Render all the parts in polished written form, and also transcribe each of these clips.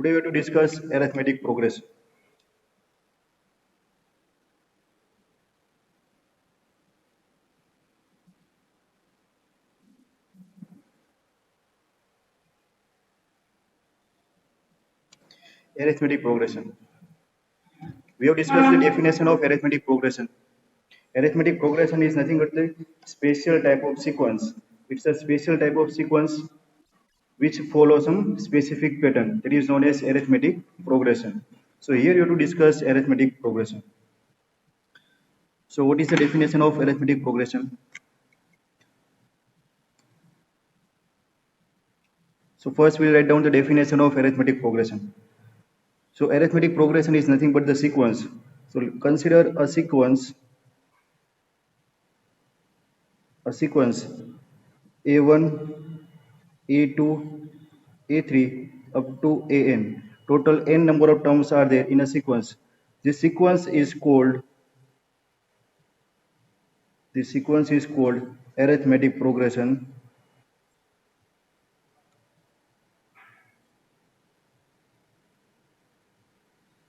Today we have to discuss arithmetic progression. Arithmetic progression. We have discussed the definition of arithmetic progression. Arithmetic progression is nothing but the special type of sequence. It's a special type of sequence which follows some specific pattern that is known as arithmetic progression. So here you have to discuss arithmetic progression. So what is the definition of arithmetic progression? So first we'll write down the definition of arithmetic progression. So arithmetic progression is nothing but the sequence. So consider a sequence A1, A2, A3 up to AN. Total n number of terms are there in a sequence. This sequence is called arithmetic progression.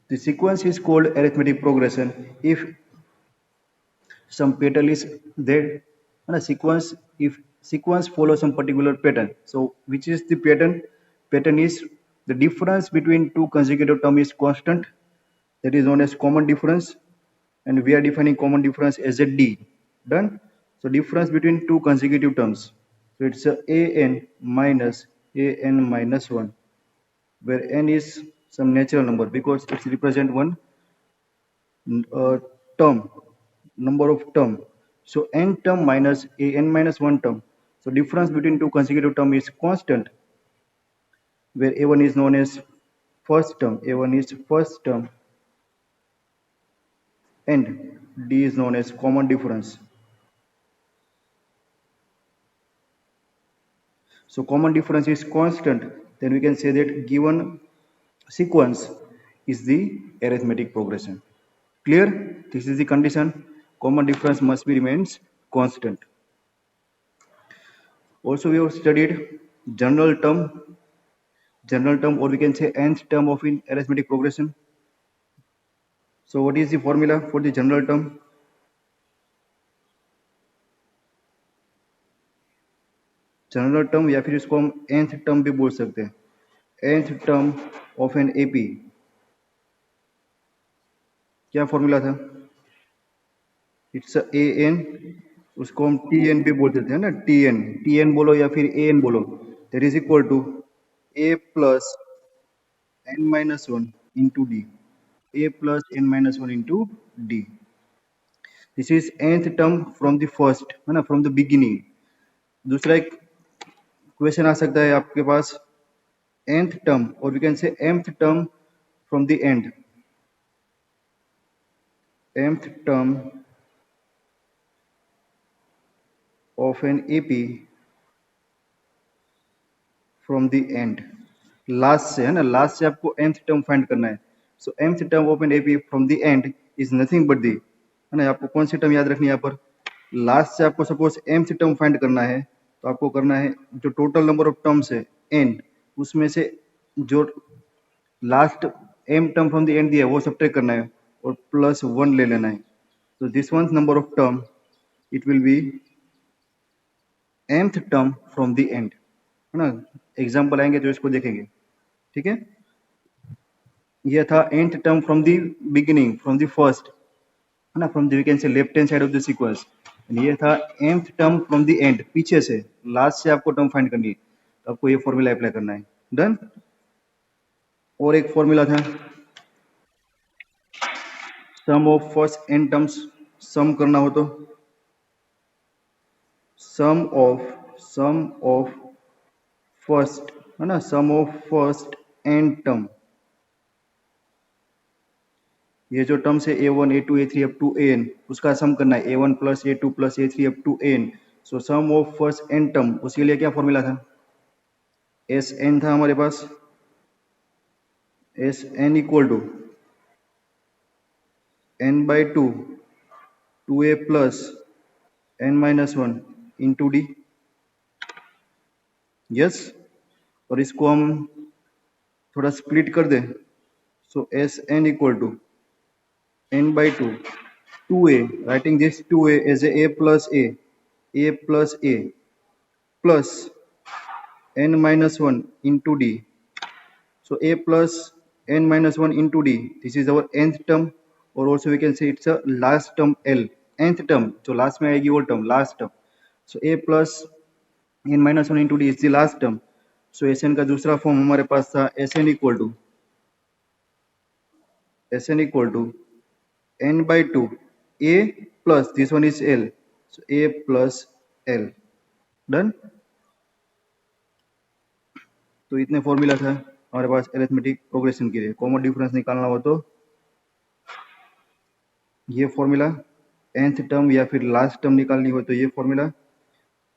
The sequence is called arithmetic progression if some pattern is there and a sequence if sequence follows some particular pattern. So which is the pattern is the difference between two consecutive terms is constant, that is known as common difference, and we are defining common difference as a D. Done. So difference between two consecutive terms, so it's a an minus 1, where n is some natural number because it represents one term, number of term. So n term minus an minus 1 term. So difference between two consecutive term is constant, where a1 is known as first term, and d is known as common difference. So common difference is constant, then we can say that given sequence is the arithmetic progression. Clear? This is the condition. Common difference must be remains constant. Also we have studied general term, or we can say nth term of in arithmetic progression. So what is the formula for the general term? General term या फिर इसको हम nth term भी बोल सकते हैं. nth term of an AP क्या formula था? इट्स ए एन, उसको हम टी एन भी बोल देते हैं ना, टी एन बोलो या फिर ए एन बोलो, that is equal to a plus n minus one into d. A plus n minus one into d. This is nth term from the first, है ना, फ्रॉम द बिगिनिंग. दूसरा एक question आ सकता है आपके पास, nth term, or we can say mth term from the end. Mth term of an AP from the end. Last से, है ना, लास्ट से आपको nth term फाइंड करना है. सो mth term of an AP from the end is nothing but the, है ना, आपको कौन सी टर्म याद रखनी है यहाँ पर? लास्ट से आपको सपोज mth term फाइंड करना है, तो आपको करना है जो टोटल नंबर ऑफ टर्म्स है n, उसमें से जो last m term from the and दिया है वो सब्ट्रैक्ट करना है और प्लस 1 ले लेना है. तो this one number of term, it will be mth term from the and, है ना. एग्जांपल आएंगे तो इसको देखेंगे. ठीक है, यह था nth term from the beginning, from the first, है ना, from the we can say left hand side of the sequence. ये था nth term from the end, पीछे से लास्ट से आपको टर्म फाइंड करनी है, तो आपको ये फॉर्मूला अप्लाई करना है. डन. और एक फॉर्मूला था सम ऑफ फर्स्ट n टर्म्स, सम करना हो तो सम ऑफ फर्स्ट, है ना, sum of first n term. ये जो टर्म्स है a1 a2 a3 up to an, उसका सम करना है a1 plus a2 plus a3 up to an. So sum of first n term, उसके लिए क्या फॉर्मूला था? Sn था हमारे पास, Sn equal to n by 2a plus n minus 1 into d. Yes. और इसको हम थोड़ा स्प्लिट कर दे, so S n equal to n by 2, 2a, writing this 2a as a plus a plus a plus n minus 1 into d. So a plus n minus 1 into d, this is our nth term, or also we can say it's a last term L, nth term जो last में आएगी वो term last term. So a plus n minus 1 into d is the last term. So Sn का दूसरा form हमारे पास था Sn equal to n by 2 a plus this one is L, so a plus L. Done. तो इतने formula था हमारे पास arithmetic progression के लिए. कॉमन डिफरेंस निकालना हो तो ये फॉर्मूला, nth टर्म या फिर लास्ट टर्म निकालनी हो तो ये फॉर्मूला,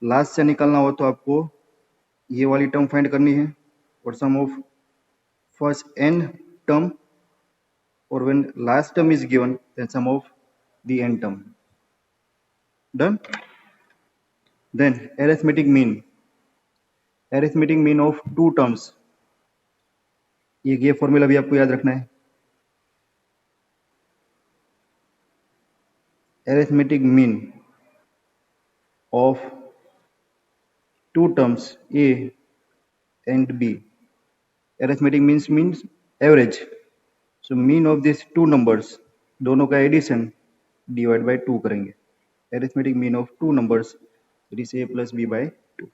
लास्ट से निकालना हो तो आपको ये वाली टर्म फाइंड करनी है, और sum of first n term, or when last term is given then sum of the n term. Done. Then arithmetic mean of two terms, ये फॉर्मूला भी आपको याद रखना है. arithmetic mean of two terms a and b. arithmetic means average. So mean of these two numbers, दोनों का addition divide by 2 करेंगे. arithmetic mean of two numbers, it is a plus b by 2.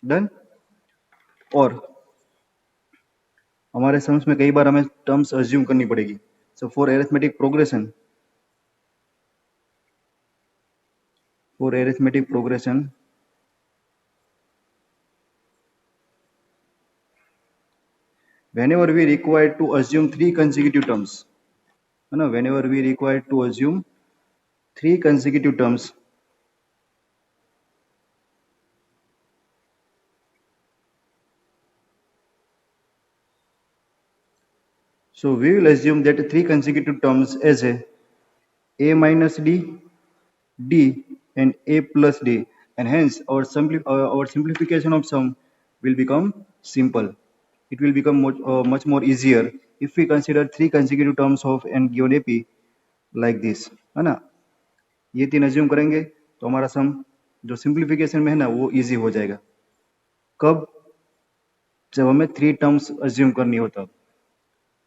Done. और हमारे sums में कई बार हमें terms assume करनी पड़ेगी. So for arithmetic progression, whenever we require to assume three consecutive terms, whenever we require to assume three consecutive terms, so we will assume that three consecutive terms as a minus d, d and a plus d, and hence our simplification of sum will become simple. It will become much more easier if we consider three consecutive terms of n given AP like this, है ना. ये तीन assume करेंगे तो हमारा सम जो simplification में है ना वो इजी हो जाएगा. कब? जब हमें थ्री टर्म्स अज्यूम करनी हो तब.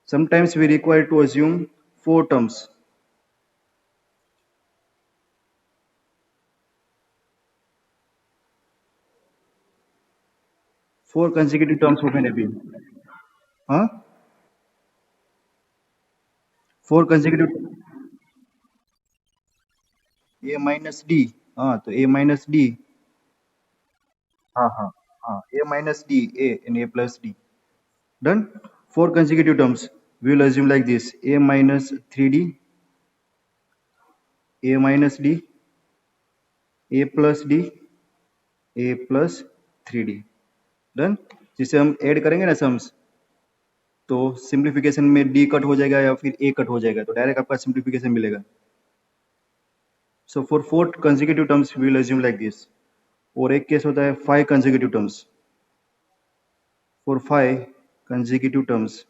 Sometimes we require to assume four terms. Four consecutive terms of an AP. हाँ, four consecutive a minus d. हाँ, तो ए माइनस डी. हाँ हाँ हाँ, a minus d a and a plus d. Done. Four consecutive terms we will assume like this: a minus 3d, a minus d, a plus d, a plus 3d. Done. जिसे हम add करेंगे ना sums, तो simplification में d cut हो जाएगा या फिर a कट हो जाएगा, तो डायरेक्ट आपका सिंप्लीफिकेशन मिलेगा. So for four consecutive terms we will assume like this. और एक केस होता है five consecutive terms. For five consecutive terms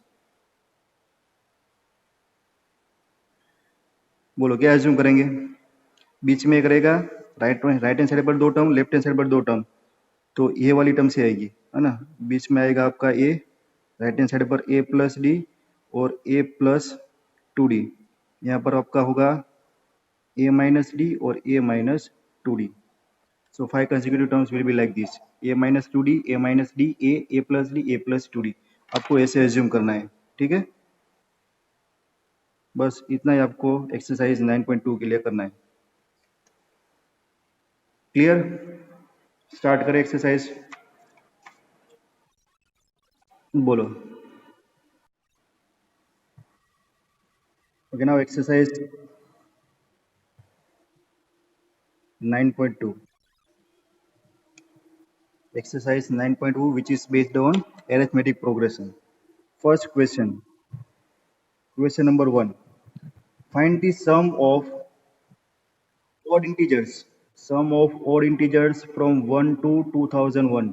बोलो क्या एज्यूम करेंगे? बीच में एक रहेगा, राइट हैंड साइड पर दो टर्म, लेफ्ट हैंड साइड पर दो टर्म, तो ये वाली टर्म से आएगी, है ना. बीच में आएगा आपका ए, राइट हैंड साइड पर ए प्लस डी और ए प्लस 2d. यहाँ पर आपका होगा ए माइनस डी और a minus 2d. So five consecutive terms will be like this: a minus 2d, a minus d, a plus d, a plus 2d. आपको ऐसे assume करना है. ठीक है, बस इतना ही आपको एक्सरसाइज 9.2 के लिए करना है. क्लियर? स्टार्ट करें एक्सरसाइज. बोलो. Okay, now exercise 9.2. Exercise 9.2, which is based on arithmetic progression. First question. Question number 1. Find the sum of odd integers. Sum of odd integers from 1 to 2001.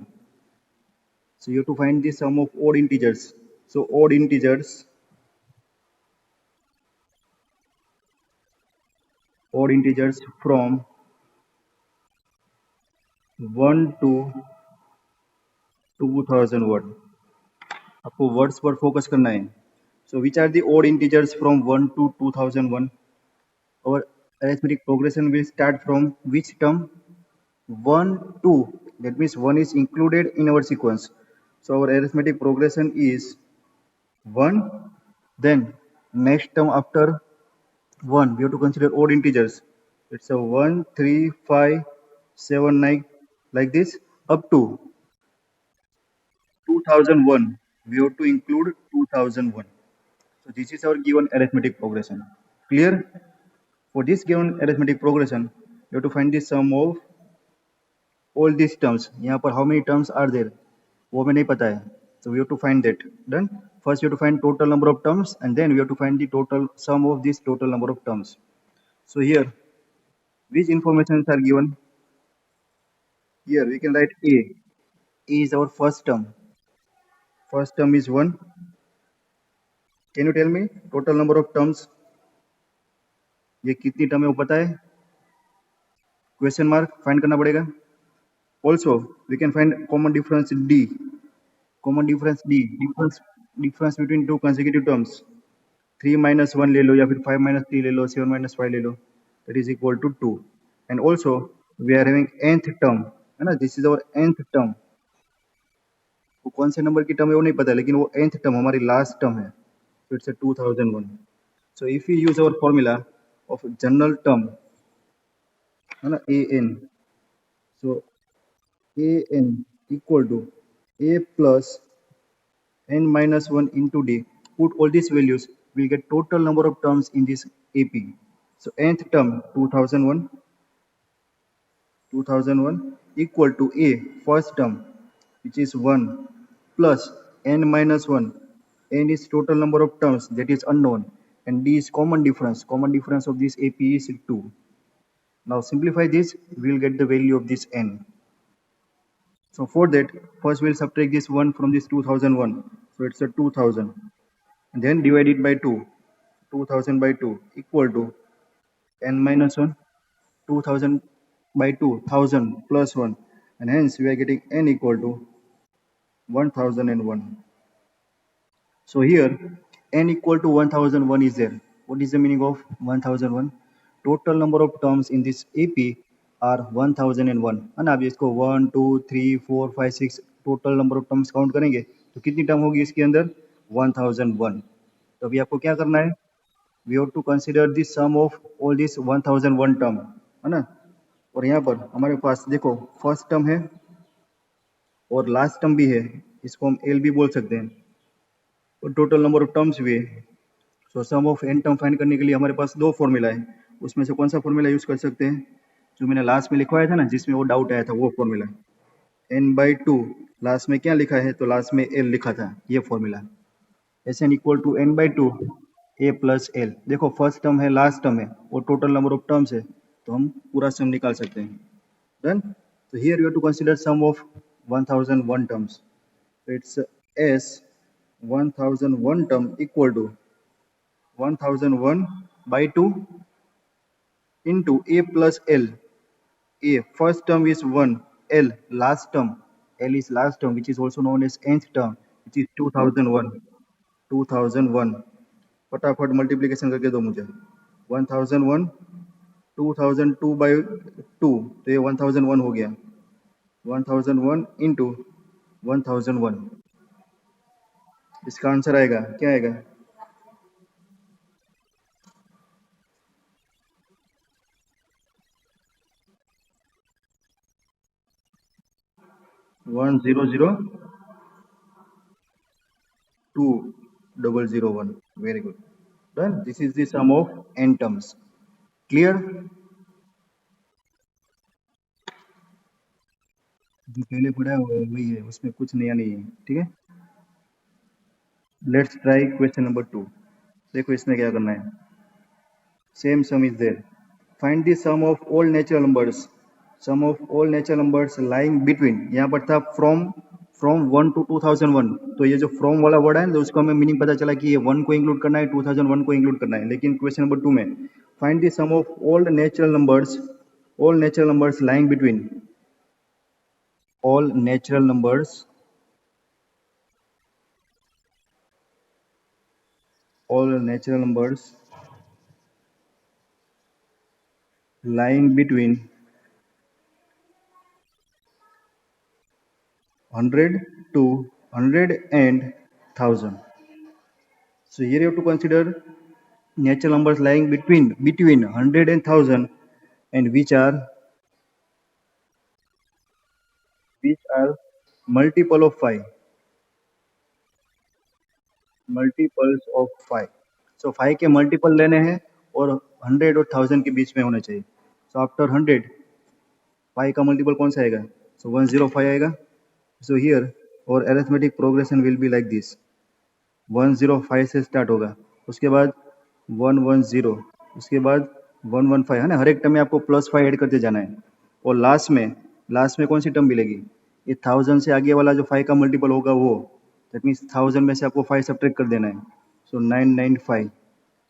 So you have to find the sum of odd integers. So odd integers from 1 to 2001. आपको words पर focus करना है. So which are the odd integers from 1 to 2001? Our arithmetic progression will start from which term? 1, 2. That means 1 is included in our sequence. So our arithmetic progression is 1. Then next term after 1, we have to consider odd integers. It's a 1, 3, 5, 7, 9, like this, up to 2001. We have to include 2001. So this is our given arithmetic progression. Clear? For this given arithmetic progression, you have to find the sum of all these terms. यहाँ पर how many terms are there? वो हमें नहीं पता है. So we have to find that. Done? First you have to find total number of terms, and then we have to find the total sum of this total number of terms. So here, which informations are given? Here we can write A. A is our first term. First term is 1. Can you tell me total number of terms? ये कितनी term है वो पता है? Question mark find करना पड़ेगा. Also we can find common difference D. Common difference D. Difference between two consecutive terms. 3 minus 1 ले लो या फिर 5 minus 3 ले लो, 7 minus 5 ले लो. That is equal to 2. And also we are having nth term, है ना? This is our nth term. वो कौन से नंबर की टर्म है वो नहीं पता, लेकिन वो nth टर्म हमारी लास्ट टर्म है. So it's a 2001. So if we use our formula of general term, है ना, an. So an equal to a plus n minus 1 into d. Put all these values, we'll get total number of terms in this AP. So nth term 2001 equal to a first term, which is 1, plus n minus 1. N is total number of terms, that is unknown, and d is common difference. Common difference of this AP is 2. Now simplify this, we will get the value of this n. So for that, first we'll subtract this 1 from this 2001. So it's a 2000. And then divide it by 2. 2000 by 2 equal to n minus 1. 2000 by 2, 1000 plus 1. And hence we are getting n equal to 1001. So here n equal to 1001 is there. What is the meaning of 1001? Total number of terms in this AP are 1001. है ना? अब इसको 1, 2, 3, 4, 5, 6 total number of terms count करेंगे तो कितनी term होगी इसके अंदर? 1001. तो अभी आपको क्या करना है? We have to consider the sum of all these 1001 term, है ना? और यहाँ पर हमारे पास देखो फर्स्ट टर्म है और लास्ट टर्म भी है, इसको हम एल भी बोल सकते हैं, और टोटल नंबर ऑफ टर्म्स भी है. सो sum of N term find करने के लिए हमारे पास दो फॉर्मूला है. उसमें से कौन सा फॉर्मूला यूज कर सकते हैं? जो मैंने लास्ट में लिखवाया था ना, जिसमें वो डाउट आया था, वो फॉर्मूला n बाई 2. लास्ट में क्या लिखा है? तो लास्ट में l लिखा था, ये formula. S n equal to n by 2 a plus l. देखो फर्स्ट टर्म है, लास्ट टर्म है, और टोटल नंबर ऑफ टर्म्स है, तो हम पूरा सम निकाल सकते हैं. Done. So here you have to consider sum of 1001 terms. So it's S 1001 term equal to 1001 by 2 into A plus L. A first term is 1, L last term. L is last term, which is also known as nth term, which is 2001. 2001. फटाफट multiplication करके दो मुझे. 1001 2002 by 2, तो ये 1001 हो गया. 1001 into 1001. इसका answer आएगा, क्या आएगा? 1002001. Very good. Done. This is the sum of n terms. Clear? जो पहले पढ़ा है वही है, उसमें कुछ नया नहीं है. ठीक है. Let's try question number 2. देखो इसमें क्या करना है. Same sum is there. Find the sum of all natural numbers. Sum of all natural numbers lying between. यहाँ पर था फ्रॉम फ्रॉम 1 to 2001, तो ये जो फ्रॉम वाला वर्ड है तो उसको हमें मीनिंग पता चला कि ये 1 को इंक्लूड करना है, 2001 को इंक्लूड करना है। लेकिन क्वेश्चन नंबर 2 में find the sum of all natural numbers lying between all natural numbers all natural numbers lying between 100 to 100 and 1000. So here you have to consider natural numbers lying between 100 and 1000, and which are multiple of 5, multiples of 5. So 5 के multiple लेने हैं और 100 और 1000 के बीच में होना चाहिए। So after 100 5 का मल्टीपल कौन सा आएगा? सो 105 आएगा। सो हियर और arithmetic progression will be like this, 105 से स्टार्ट होगा, उसके बाद 110, उसके बाद 115, है ना। हर एक टर्म में आपको +5 ऐड करते जाना है और लास्ट में कौन सी टर्म मिलेगी? ये 1000 से आगे वाला जो 5 का मल्टीपल होगा वो, दैट मीन्स 1000 में से आपको 5 सब्ट्रैक्ट कर देना है। सो 995।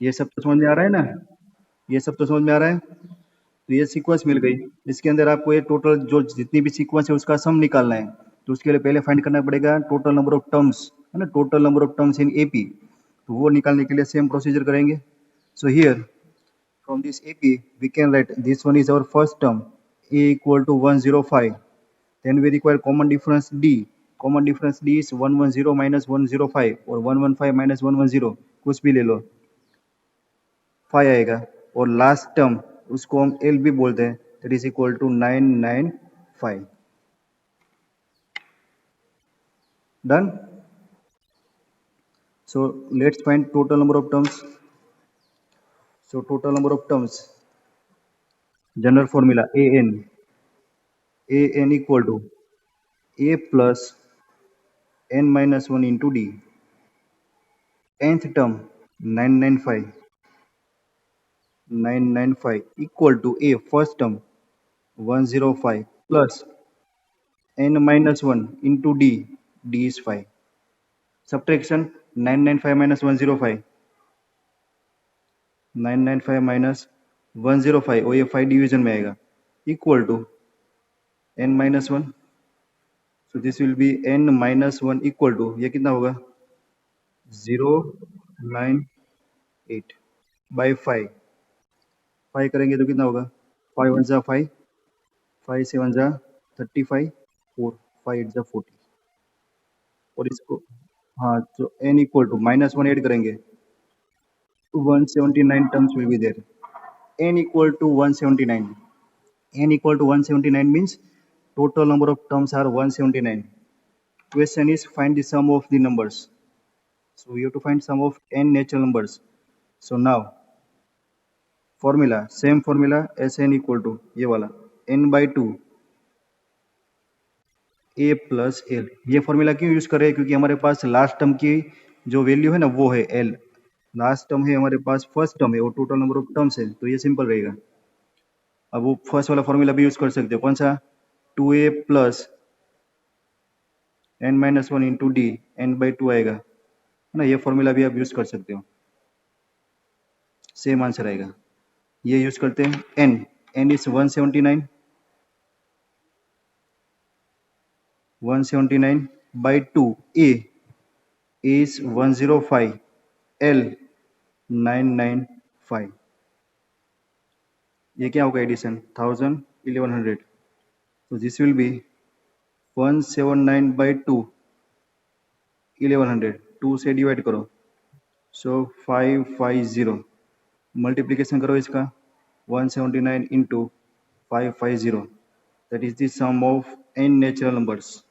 ये सब तो समझ में आ रहा है ना? ये सब तो समझ में आ रहा है? तो ये सीक्वेंस मिल गई। इसके अंदर आपको ये टोटल जो जितनी भी सीक्वेंस है उसका सम निकालना है। तो उसके लिए पहले फाइंड करना पड़ेगा टोटल नंबर ऑफ टर्म्स, है ना, total number of terms in AP. तो वो निकालने के लिए सेम प्रोसीजर करेंगे। So here from this AP we can write this one is our first term a equal to 105, then we require common difference d, common difference d is 110 minus 105 और 115 minus 110, कुछ भी ले लो 5 आएगा। और last term उसको हम L भी बोलते हैं, that is equal to 995। Done. So let's find total number of terms. So total number of terms, general formula an equal to a plus n minus 1 into d, nth term 995 equal to a first term 105 plus n minus 1 into d is 5, subtraction 995 minus 105, 995 minus 105 और ये 5 division में आएगा, equal to n minus 1, so this will be n minus 1 equal to, ये कितना होगा 098 by 5, 5 करेंगे तो कितना होगा 5 1 जा 5, 5 7 जा 35 4, 5 8 जा 40 और इसको, हाँ, तो n इक्वल टू -1 ऐड करेंगे 179 terms will be there. n equal to 179, n equal to 179 means total number of terms are 179. Question is find the sum of the numbers. So we have to find sum of n natural numbers. So now formula, same formula, Sn equal to ये वाला n by 2 a plus l। ये formula क्यों use कर रहे हैं? क्योंकि हमारे पास last term की जो वैल्यू है ना वो है l, लास्ट टर्म है हमारे पास, फर्स्ट टर्म है और टोटल नंबर ऑफ टर्म्स है, तो ये सिंपल रहेगा। अब वो फर्स्ट वाला फॉर्मूला भी यूज कर सकते हो, कौन सा? 2a plus n minus 1 into D, n by 2 आएगा, है ना। ये फॉर्मूला भी आप यूज कर सकते हो, सेम आंसर आएगा। ये यूज करते हैं। n is 179, 179 by 2, a is 105, l 995। ये क्या होगा एडिशन? 1000 1100, तो दिस विल बी 179 बाई 2 1100, 2 से डिवाइड करो, सो 550, मल्टीप्लीकेशन करो इसका 179 into 550, that is the sum of n natural numbers.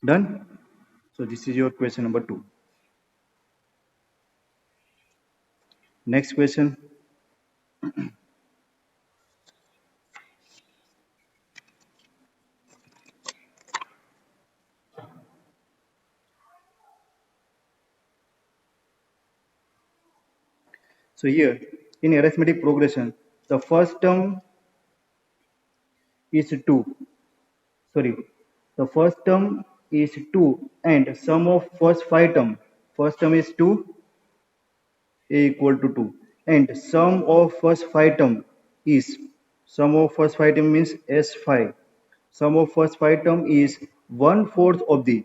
Done. So this is your question number 2। Next question, So here in arithmetic progression, the first term is 2. Sorry, the first term is 2 and sum of first term is 2, a equal to 2, and sum of first 5 term means s5. Sum of first 5 term is one fourth of the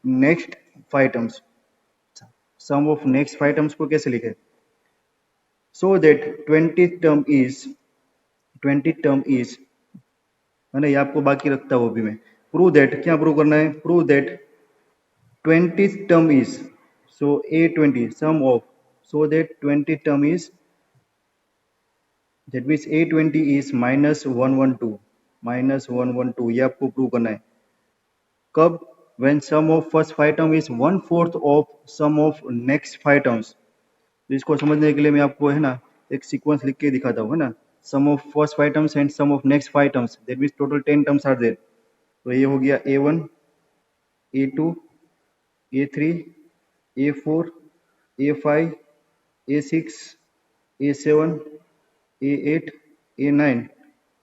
next 5 terms. Sum of next 5 terms को कैसे लिखे? So that 20th term is, है ना, ये आपको बाकी रखता हूँ अभी मैं. प्रूव दैट, क्या प्रूव करना है? Prove that 20th term is, so a20 sum of, so that 20th term is, that means a20 is -112 ये आपको प्रूव करना है. कब? when sum of first 5 term is one fourth of sum of next 5 terms. तो इसको समझने के लिए मैं आपको, है ना, एक सीक्वेंस लिख के दिखाता हूँ, है ना. sum of first 5 terms and sum of next 5 terms, that means total 10 terms are there. तो ये हो गया a1, a2, a3, a4, a5, a6, a7, a8, a9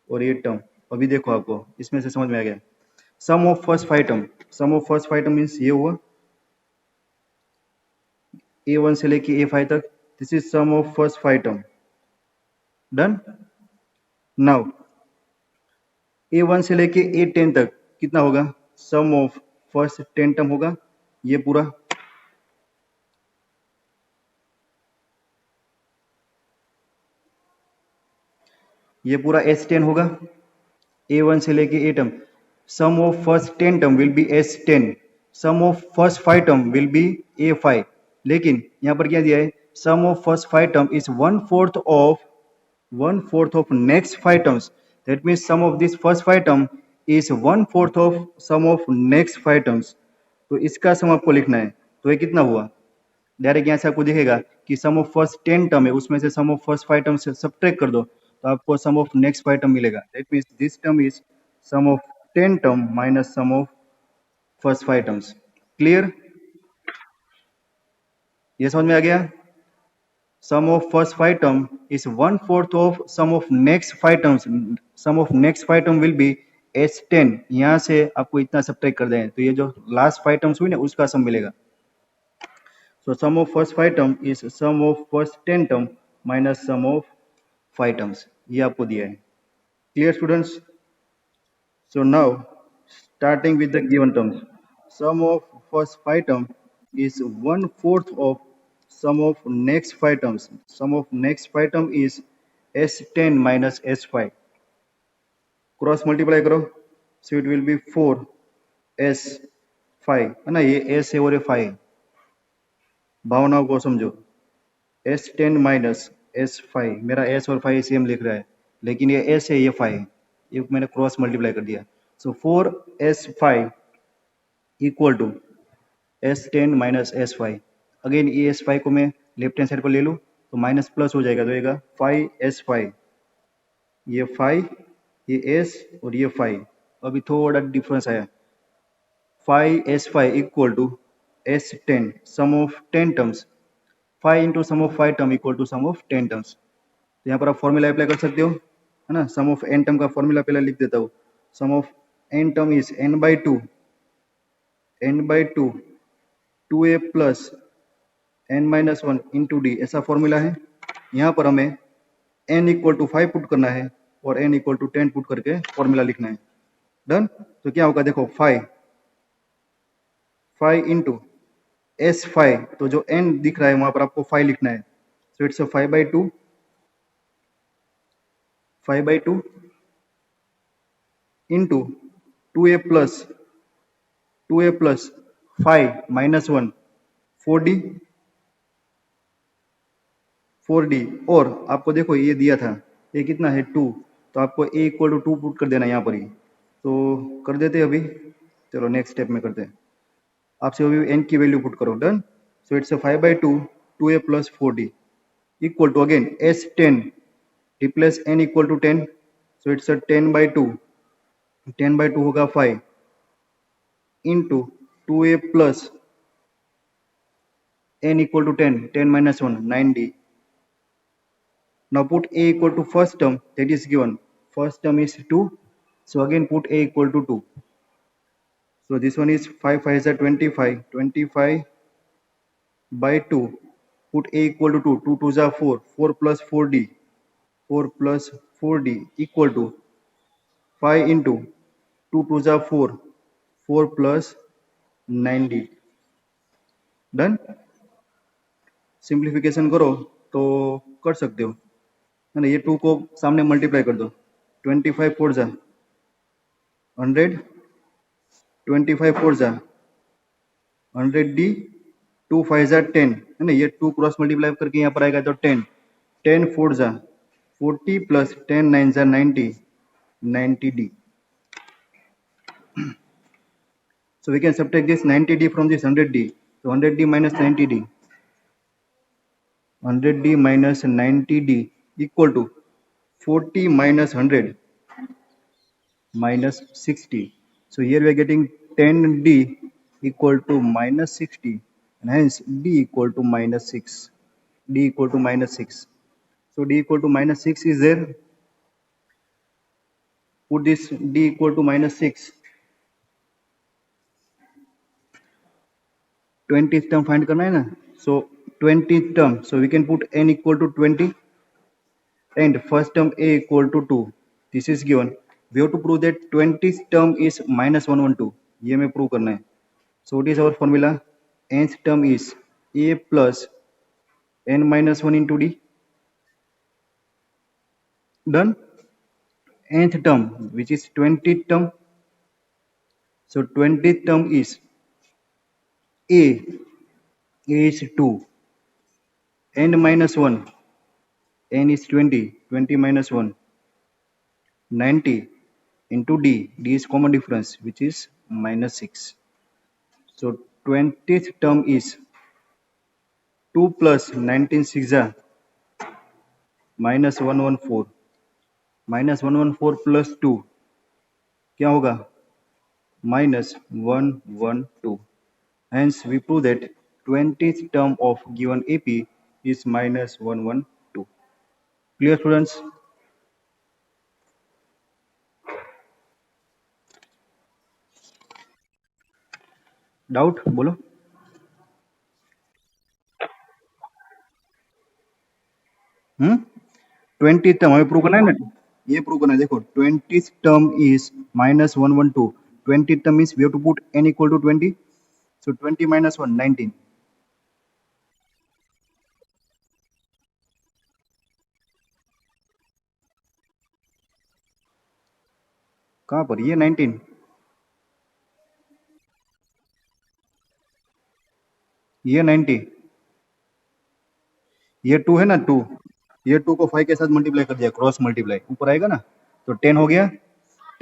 और ये टर्म. अभी देखो आपको इसमें से समझ में आ गया. Sum of first 5 term means ये हुआ a1 से लेके a5 तक. This is sum of first 5 term. Done. Now a1 से लेके a10 तक कितना होगा? सम ऑफ फर्स्ट 10 टर्म होगा ये पूरा. ये पूरा S10 होगा. a1 से लेके a टर्म. Sum of first 10 term will be S10. Sum of first 5 term will be a5. लेकिन यहाँ पर क्या दिया है? Sum of first 5 term is one fourth of next 5 terms. That means sum of this first 5 term is one fourth of sum of next 5 terms. तो इसका सम आपको लिखना है. तो ये कितना हुआ? डायरेक्ट यहाँ से आपको दिखेगा कि सम ऑफ फर्स्ट 10 टर्म है, उसमें से सम ऑफ फर्स्ट 5 टर्म से सब्ट्रैक्ट कर दो तो आपको सम ऑफ नेक्स्ट 5 टर्म मिलेगा. That means this term is sum of 10 term minus sum of first 5 terms. Clear? ये समझ में आ गया? Sum of first 5 term is one fourth of sum of next 5 terms. Sum of next 5 term will be S10. यहाँ से आपको इतना subtract कर दें तो ये जो लास्ट 5 terms हुई ना उसका सम मिलेगा. So sum of first 5 term is sum of first 10 term minus sum of 5 terms. ये आपको दिया है. Clear students? So now starting with the given terms. Sum of first 5 term is one fourth of sum of next 5 terms. Sum of next 5 term is S10 minus S5. Cross multiply करो, so it will be 4 S5, है ना. ये S है और ये 5 है. भावनाओं को समझो. S10 minus S5, मेरा S और 5 सेम लिख रहा है लेकिन ये S है ये 5 है, ये मैंने क्रॉस मल्टीप्लाई कर दिया. So 4 S5 equal to S10 minus S5. Again ये S5 को मैं लेफ्ट हैंड साइड पर ले लूँ तो माइनस प्लस हो जाएगा, तो आएगा 5S5. ये 5, ये S और ये 5. अभी थोड़ा डिफरेंस आया. 5S5 equal to S10 sum of 10 terms. 5 into sum of 5 term equal to sum of 10 terms. तो यहाँ पर आप फॉर्मूला अप्लाई कर सकते हो, है ना. सम ऑफ n टर्म का फॉर्मूला पहले लिख देता हूँ. Sum of n term is n/2 2a plus n-1 into d, ऐसा फॉर्मूला है. यहाँ पर हमें n इक्वल टू 5 पुट करना है और n इक्वल टू 10 पुट करके फॉर्मूला लिखना है. डन. तो क्या होगा? देखो 5 इंटू S5, तो जो n दिख रहा है वहां पर आपको 5 लिखना है. सो it's 5/2 into 2a plus 5-1 4d. और आपको देखो ये दिया था, ये कितना है 2, तो आपको a इक्वल टू 2 पुट कर देना यहाँ पर ही. तो कर देते अभी. चलो नेक्स्ट स्टेप में करते हैं. आपसे अभी n की वैल्यू पुट करो. Done. So it's 5/2 2a plus 4d equal to again S10 replace n equal to 10. So it's 10/2 होगा 5 into 2a plus n equal to 10, 10 minus 1, 9d. Now put a equal to first term, that is given. First term is 2, so again put a equal to 2. So this one is 5 5 is 25, 25 by 2. Put a equal to 2, 2 2s are 4, 4 plus 4d, 4 plus 4d equal to 5 into 2 2s are 4, 4 plus 9d. Done. Simplification करो तो कर सकते हो, है ना. ये 2 को सामने मल्टीप्लाई कर दो. 25 फोर जा 100, 25 फोर जा 100d, 2 5 जा 10, है ना. ये 2 क्रॉस मल्टीप्लाई करके यहाँ पर आएगा तो 10, 10 फोर जा 40 प्लस 10 9 जा 90, 90d. So we can subtract this 90d from this 100d. So 100d minus 90d, 100d minus 90d equal to 40 minus 100 minus 60. So here we are getting 10d equal to minus 60, and hence d equal to minus 6. D equal to minus 6. So d equal to minus 6 is there. Put this d equal to minus 6. 20th term find करना है ना. So 20th term, so we can put n equal to 20 and first term a equal to 2. This is given. We have to prove that 20th term is minus 112. ये हमें prove करना है. So what is our formula? Nth term is a plus n minus 1 into d. Done. Nth term, which is 20th term. So 20th term is a is 2, n minus 1, n is 20, 20 minus 1, 90 into d, d is common difference, which is minus 6. So 20th term is 2 plus 19 6 minus 114, minus 114 plus 2 क्या होगा? Minus 112. Hence we prove that 20th term of given AP is minus 112. Clear students? Doubt बोलो. 20th term हमें prove करना है ना. ये prove करना है. देखो 20th term is minus 112. 20th term means we have to put n equal to 20. So 20 minus 1, 19. कहाँ पर? ये 19. ये 90. ये 2 है ना 2. ये 2 को 5 के साथ मल्टीप्लाई कर दिया, क्रॉस मल्टीप्लाई ऊपर आएगा ना. तो 10 हो गया.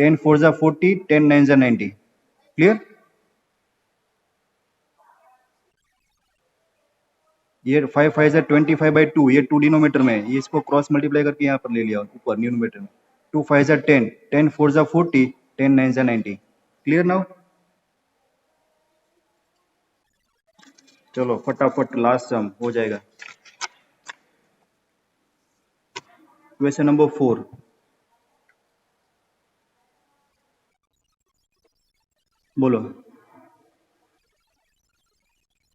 10 4 जा 40, 10 9 जा 90. क्लियर. ये 5 5 जा 25 by 2. ये 2 डिनोमीटर में है. ये इसको क्रॉस मल्टीप्लाई करके यहाँ पर ले लिया ऊपर न्यूमरेटर में. 2 5 जा 10, 10 4 जा 40, 10 9 जा 90. Clear now. चलो फटाफट लास्ट सम हो जाएगा. Question number 4. बोलो.